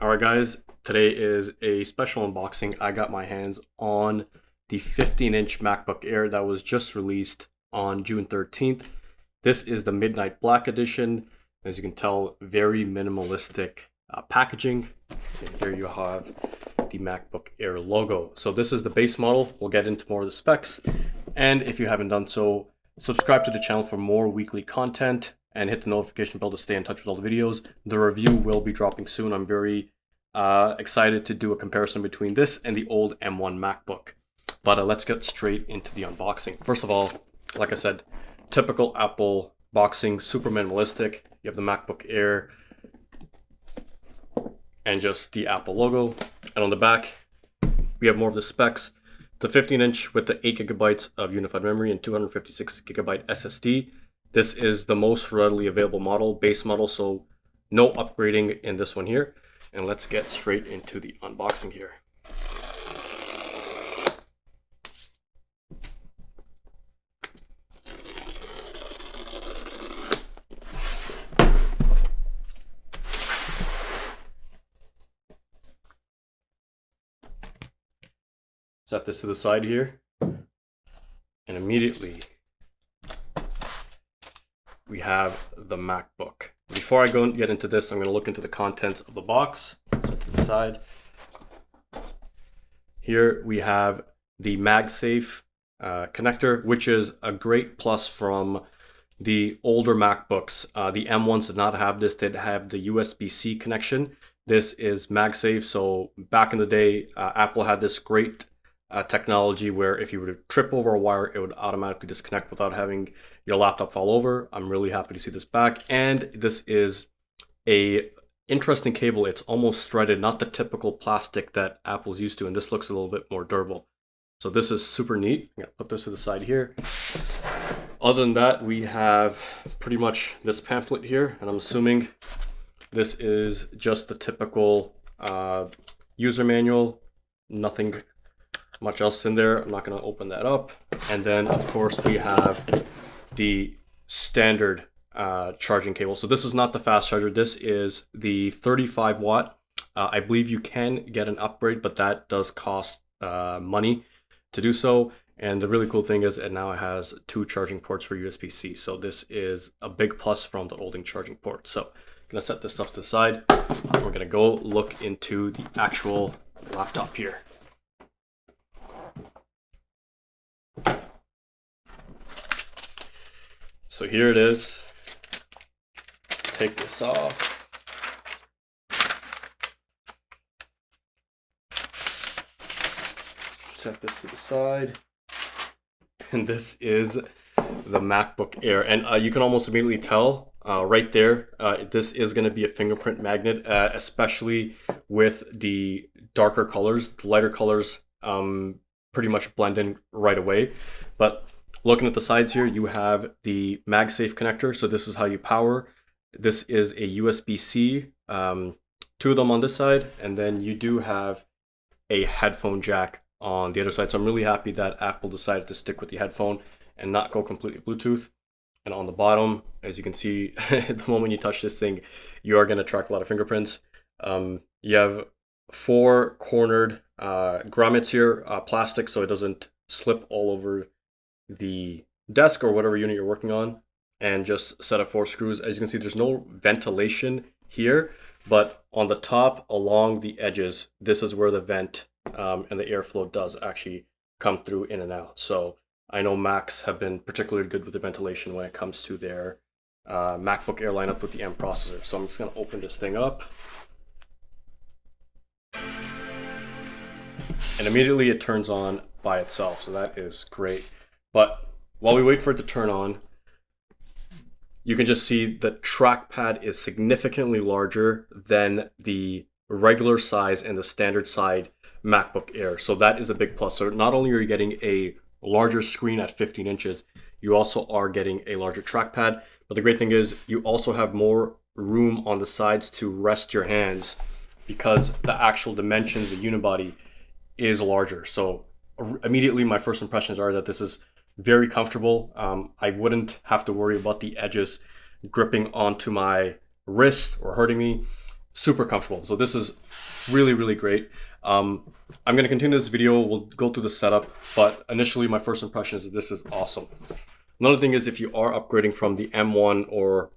Alright guys, today is a special unboxing. I got my hands on the 15-inch MacBook Air that was just released on June 13th. This is the Midnight Black Edition. As you can tell, very minimalistic packaging. And here you have the MacBook Air logo. So this is the base model. We'll get into more of the specs. And if you haven't done so, subscribe to the channel for more weekly content and hit the notification bell to stay in touch with all the videos. The review will be dropping soon. I'm very excited to do a comparison between this and the old M1 MacBook. But let's get straight into the unboxing. First of all, like I said, typical Apple boxing, super minimalistic. You have the MacBook Air and just the Apple logo. And on the back, we have more of the specs. It's a 15-inch with the 8 gigabytes of unified memory and 256 gigabyte SSD. This is the most readily available model, base model, so no upgrading in this one here. And let's get straight into the unboxing here. Set this to the side here, and immediately we have the MacBook. Before I get into this, I'm going to look into the contents of the box. Set to the side. Here we have the MagSafe connector, which is a great plus from the older MacBooks. The M1s did not have this. They have the USB-C connection. This is MagSafe. So back in the day, Apple had this great technology where if you were to trip over a wire, it would automatically disconnect without having your laptop fall over. I'm really happy to see this back. And this is a interesting cable. It's almost threaded, not the typical plastic that Apple's used to, and this looks a little bit more durable. So this is super neat. I'm gonna put this to the side here. Other than that, we have pretty much this pamphlet here, and I'm assuming this is just the typical user manual. Nothing much else in there. I'm not going to open that up. And then of course we have the standard charging cable. So this is not the fast charger. This is the 35 watt. I believe you can get an upgrade, but that does cost money to do so. And the really cool thing is it now has 2 charging ports for USB-C. So this is a big plus from the old charging port. So I'm going to set this stuff to the side. We're going to go look into the actual laptop here. So here it is. Take this off. Set this to the side. And this is the MacBook Air. And you can almost immediately tell right there, this is going to be a fingerprint magnet, especially with the darker colors. The lighter colors pretty much blend in right away. But looking at the sides here, you have the MagSafe connector. So this is how you power. This is a USB-C, 2 of them on this side, and then you do have a headphone jack on the other side. So I'm really happy that Apple decided to stick with the headphone and not go completely Bluetooth. And on the bottom, as you can see, the moment you touch this thing, you are going to track a lot of fingerprints. You have 4 cornered grommets here, plastic, so it doesn't slip all over the desk or whatever unit you're working on, and just set up 4 screws. As you can see, there's no ventilation here, but on the top along the edges, this is where the vent and the airflow does actually come through in and out. So I know Macs have been particularly good with the ventilation when it comes to their MacBook Air lineup with the M processor. So I'm just going to open this thing up. And immediately it turns on by itself, so that is great. But while we wait for it to turn on, you can just see the trackpad is significantly larger than the regular size and the standard side MacBook Air. So that is a big plus. So not only are you getting a larger screen at 15 inches, you also are getting a larger trackpad. But the great thing is you also have more room on the sides to rest your hands because the actual dimensions, the unibody, is larger. So immediately my first impressions are that this is very comfortable. I wouldn't have to worry about the edges gripping onto my wrist or hurting me. super comfortable. So this is really, really great. I'm going to continue this video. We'll go through the setup, but initially my first impression is that this is awesome. Another thing is if you are upgrading from the M1 or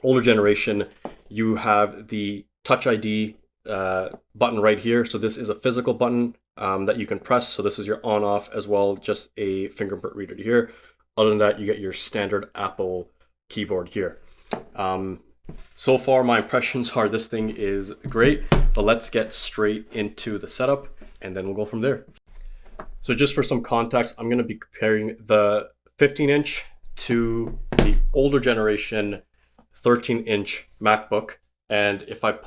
older generation, you have the Touch ID button right here. So this is a physical button that you can press. So this is your on off as well, just a fingerprint reader here. Other than that, you get your standard Apple keyboard here. So far, my impressions are this thing is great, but let's get straight into the setup and then we'll go from there. So just for some context, I'm going to be comparing the 15-inch to the older generation 13-inch MacBook. And if I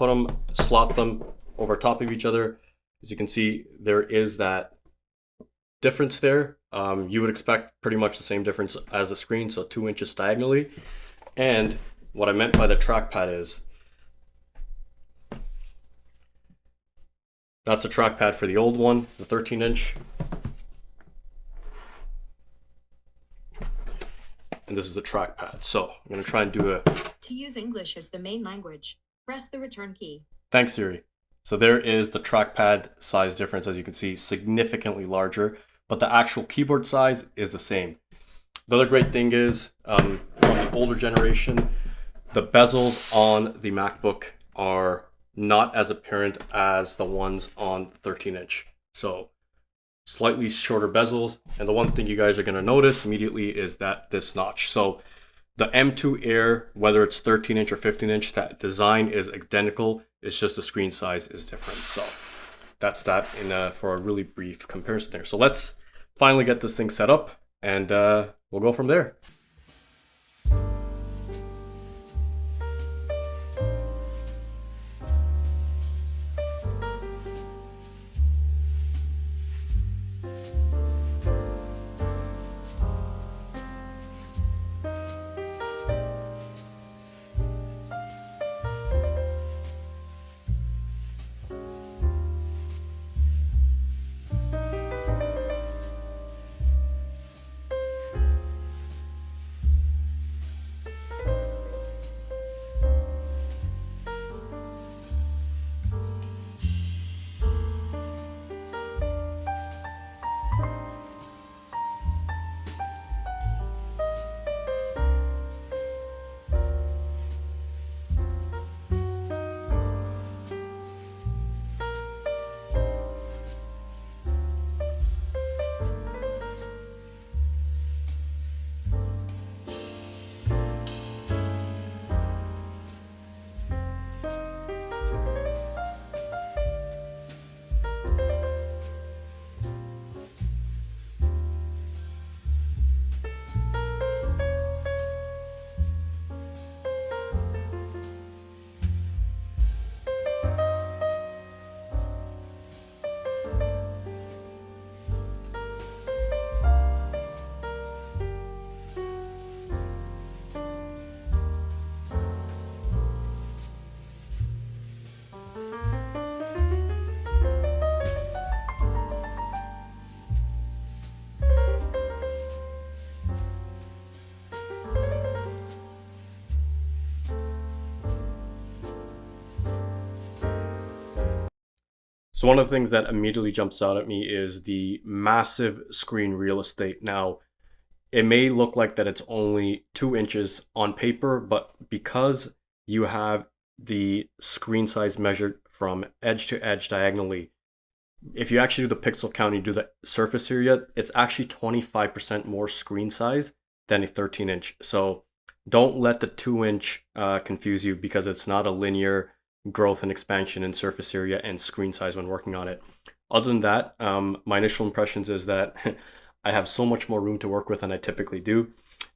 slot them over top of each other, as you can see, there is that difference there. You would expect pretty much the same difference as the screen, so 2 inches diagonally. And what I meant by the trackpad is, that's the trackpad for the old one, the 13-inch. And this is the trackpad. So I'm going to try and do a... To use English as the main language, press the return key. Thanks, Siri. So there is the trackpad size difference, as you can see, significantly larger, but the actual keyboard size is the same. The other great thing is, from the older generation, the bezels on the MacBook are not as apparent as the ones on the 13-inch. So slightly shorter bezels. And the one thing you guys are going to notice immediately is that this notch. So the M2 Air, whether it's 13-inch or 15-inch, that design is identical. It's just the screen size is different. So that's that for a really brief comparison there. So let's finally get this thing set up and we'll go from there. So one of the things that immediately jumps out at me is the massive screen real estate. Now, it may look like that it's only 2 inches on paper, but because you have the screen size measured from edge to edge diagonally, if you actually do the pixel count, you do the surface area, it's actually 25% more screen size than a 13-inch. So don't let the 2-inch confuse you, because it's not a linear growth and expansion in surface area and screen size when working on it. Other than that, my initial impressions is that I have so much more room to work with than I typically do.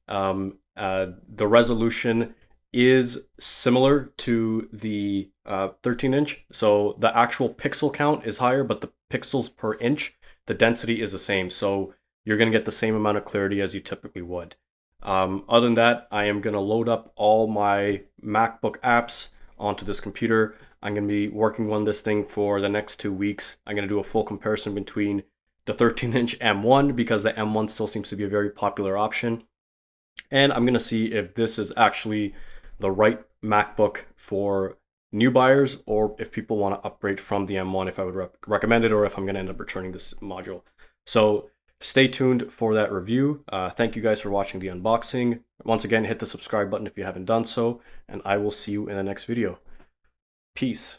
The resolution is similar to the 13-inch. So the actual pixel count is higher, but the pixels per inch, the density is the same. So you're going to get the same amount of clarity as you typically would. Other than that, I am going to load up all my MacBook apps onto this computer. I'm going to be working on this thing for the next 2 weeks. I'm going to do a full comparison between the 13-inch M1, because the M1 still seems to be a very popular option. And I'm going to see if this is actually the right MacBook for new buyers, or if people want to upgrade from the M1, if I would recommend it, or if I'm going to end up returning this module. So stay tuned for that review. Thank you guys for watching the unboxing. Once again, hit the subscribe button if you haven't done so, and I will see you in the next video. Peace.